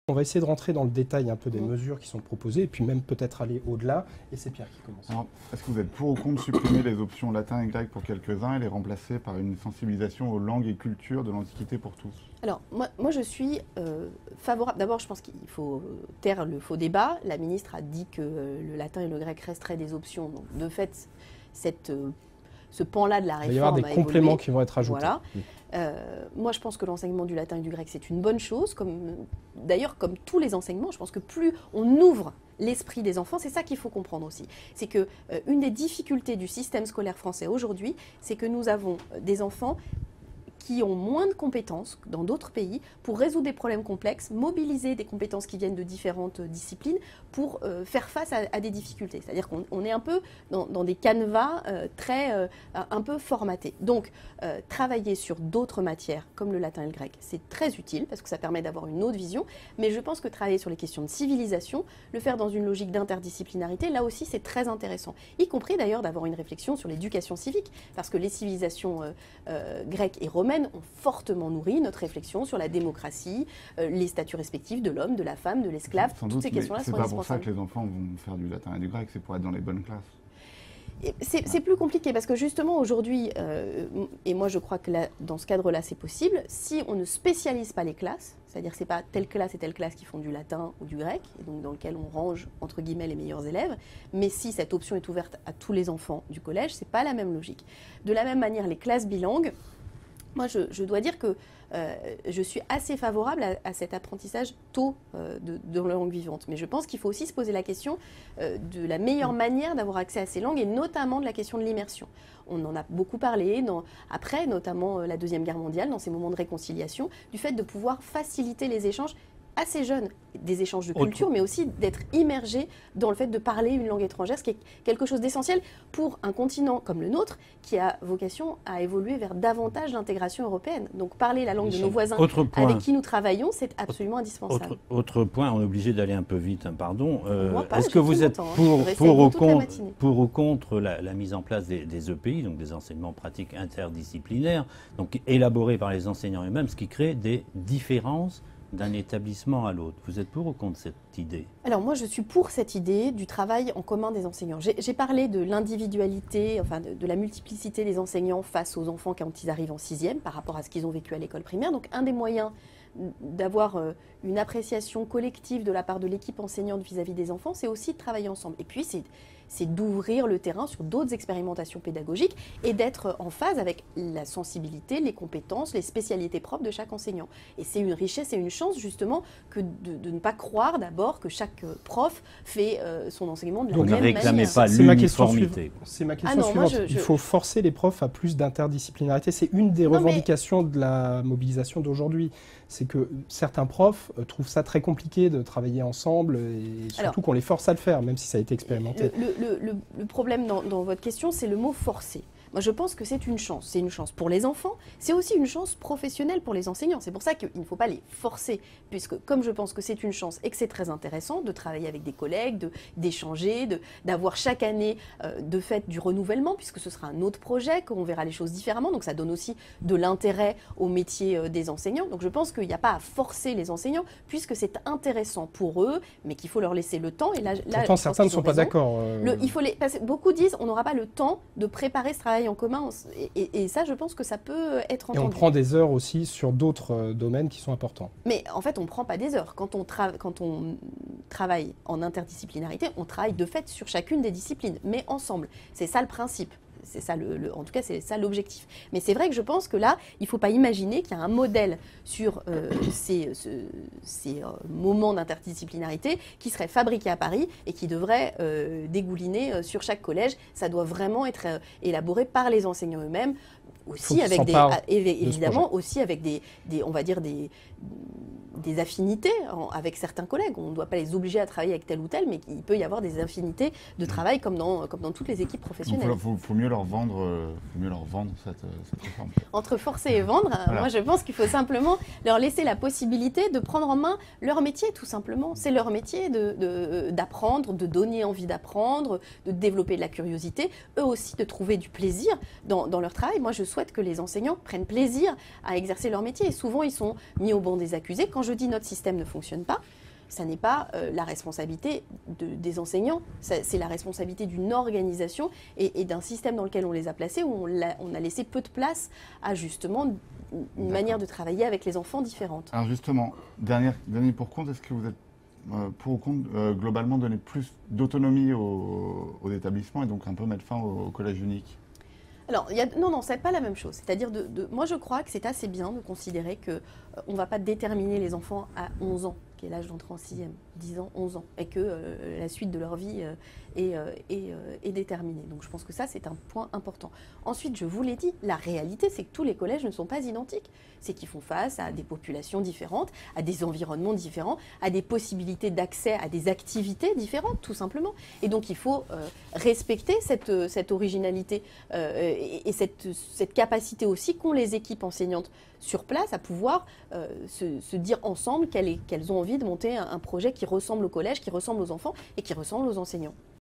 On va essayer de rentrer dans le détail un peu des mesures qui sont proposées et puis même peut-être aller au-delà. Et c'est Pierre qui commence. Alors, est-ce que vous êtes pour ou contre supprimer les options latin et grec pour quelques-uns et les remplacer par une sensibilisation aux langues et cultures de l'Antiquité pour tous? Alors, moi je suis favorable. D'abord, je pense qu'il faut taire le faux débat. La ministre a dit que le latin et le grec resteraient des options. Donc, de fait, ce pan-là de la réforme il va y avoir des compléments qui vont être ajoutés. Voilà. Moi, je pense que l'enseignement du latin et du grec, c'est une bonne chose. D'ailleurs, comme tous les enseignements, je pense que plus on ouvre l'esprit des enfants, c'est ça qu'il faut comprendre aussi. C'est que une des difficultés du système scolaire français aujourd'hui, c'est que nous avons des enfants qui ont moins de compétences que dans d'autres pays pour résoudre des problèmes complexes, mobiliser des compétences qui viennent de différentes disciplines pour faire face à des difficultés. C'est-à-dire qu'on est un peu dans des canevas un peu formatés. Donc, travailler sur d'autres matières comme le latin et le grec, c'est très utile parce que ça permet d'avoir une autre vision. Mais je pense que travailler sur les questions de civilisation, le faire dans une logique d'interdisciplinarité, là aussi c'est très intéressant. Y compris d'ailleurs d'avoir une réflexion sur l'éducation civique parce que les civilisations grecques et romaines ont fortement nourri notre réflexion sur la démocratie, les statuts respectifs de l'homme, de la femme, de l'esclave. Toutes ces questions-là sont indispensables. C'est pas pour ça que les enfants vont faire du latin et du grec, c'est pour être dans les bonnes classes. C'est plus compliqué parce que justement aujourd'hui, et moi je crois que là, dans ce cadre-là c'est possible, si on ne spécialise pas les classes, c'est-à-dire que ce n'est pas telle classe et telle classe qui font du latin ou du grec, et donc dans lequel on range entre guillemets les meilleurs élèves, mais si cette option est ouverte à tous les enfants du collège, ce n'est pas la même logique. De la même manière, les classes bilingues, moi, je dois dire que je suis assez favorable à cet apprentissage tôt de la langue vivante. Mais je pense qu'il faut aussi se poser la question de la meilleure manière d'avoir accès à ces langues et notamment de la question de l'immersion. On en a beaucoup parlé après, notamment la Deuxième Guerre mondiale, dans ces moments de réconciliation, du fait de pouvoir faciliter les échanges assez jeunes, des échanges de culture, mais aussi d'être immergé dans le fait de parler une langue étrangère, ce qui est quelque chose d'essentiel pour un continent comme le nôtre, qui a vocation à évoluer vers davantage d'intégration européenne. Donc parler la langue de nos voisins avec qui nous travaillons, c'est absolument indispensable. Autre point, on est obligé d'aller un peu vite, hein, pardon. Est-ce que vous êtes pour ou contre la mise en place des EPI, donc des enseignements pratiques interdisciplinaires, donc élaborés par les enseignants eux-mêmes, ce qui crée des différences d'un établissement à l'autre? Vous êtes pour ou contre cette idée? Alors moi je suis pour cette idée du travail en commun des enseignants. J'ai parlé de l'individualité, enfin de la multiplicité des enseignants face aux enfants quand ils arrivent en 6e par rapport à ce qu'ils ont vécu à l'école primaire. Donc un des moyens d'avoir une appréciation collective de la part de l'équipe enseignante vis-à-vis des enfants, c'est aussi de travailler ensemble. Et puis c'est d'ouvrir le terrain sur d'autres expérimentations pédagogiques et d'être en phase avec la sensibilité, les compétences, les spécialités propres de chaque enseignant. Et c'est une richesse et une chance justement que de ne pas croire d'abord que chaque prof fait son enseignement de la même manière. Donc ne réclamez pas l'uniformité. C'est ma question suivante. Il faut forcer les profs à plus d'interdisciplinarité. C'est une des revendications de la mobilisation d'aujourd'hui. C'est que certains profs trouvent ça très compliqué de travailler ensemble et surtout qu'on les force à le faire, même si ça a été expérimenté. Le problème dans votre question, c'est le mot « forcer ». Moi, je pense que c'est une chance. C'est une chance pour les enfants, c'est aussi une chance professionnelle pour les enseignants. C'est pour ça qu'il ne faut pas les forcer, puisque comme je pense que c'est une chance et que c'est très intéressant de travailler avec des collègues, d'échanger, d'avoir chaque année de fait du renouvellement, puisque ce sera un autre projet, qu'on verra les choses différemment. Donc ça donne aussi de l'intérêt au métier des enseignants. Donc je pense qu'il n'y a pas à forcer les enseignants, puisque c'est intéressant pour eux, mais qu'il faut leur laisser le temps. Et là, pourtant, certains ne sont pas d'accord. Beaucoup disent on n'aura pas le temps de préparer ce travail en commun, et ça je pense que ça peut être entendu. Et on prend des heures aussi sur d'autres domaines qui sont importants. Mais en fait on ne prend pas des heures. Quand on travaille en interdisciplinarité, on travaille de fait sur chacune des disciplines, mais ensemble. C'est ça le principe. C'est ça en tout cas, c'est ça l'objectif. Mais c'est vrai que je pense que là, il ne faut pas imaginer qu'il y a un modèle sur ces moments d'interdisciplinarité qui serait fabriqué à Paris et qui devrait dégouliner sur chaque collège. Ça doit vraiment être élaboré par les enseignants eux-mêmes, aussi avec évidemment aussi avec on va dire des affinités avec certains collègues. On ne doit pas les obliger à travailler avec tel ou tel, mais il peut y avoir des affinités de travail comme dans toutes les équipes professionnelles. Il faut mieux leur vendre cette réforme. Entre forcer et vendre, voilà. Moi je pense qu'il faut simplement leur laisser la possibilité de prendre en main leur métier, tout simplement. C'est leur métier d'apprendre, de donner envie d'apprendre, de développer de la curiosité, eux aussi de trouver du plaisir dans leur travail. Moi je souhaite que les enseignants prennent plaisir à exercer leur métier. Et souvent, ils sont mis au banc des accusés. Quand je dis notre système ne fonctionne pas, ça n'est pas la responsabilité des enseignants, c'est la responsabilité d'une organisation et d'un système dans lequel on les a placés, où on a laissé peu de place à justement une manière de travailler avec les enfants différente. Alors justement, dernier pour compte, est-ce que vous êtes pour ou contre globalement donner plus d'autonomie aux établissements et donc un peu mettre fin au collège unique? Alors, non, c'est pas la même chose. C'est-à-dire, moi je crois que c'est assez bien de considérer qu'on ne va pas déterminer les enfants à 11 ans, qui est l'âge d'entrée en 6e, 10 ans, 11 ans, et que la suite de leur vie est déterminée. Donc je pense que ça, c'est un point important. Ensuite, je vous l'ai dit, la réalité, c'est que tous les collèges ne sont pas identiques. C'est qu'ils font face à des populations différentes, à des environnements différents, à des possibilités d'accès à des activités différentes, tout simplement. Et donc il faut respecter cette originalité et cette capacité aussi qu'ont les équipes enseignantes sur place à pouvoir se dire ensemble qu'elles ont envie de monter un projet qui ressemble au collège, qui ressemble aux enfants et qui ressemble aux enseignants.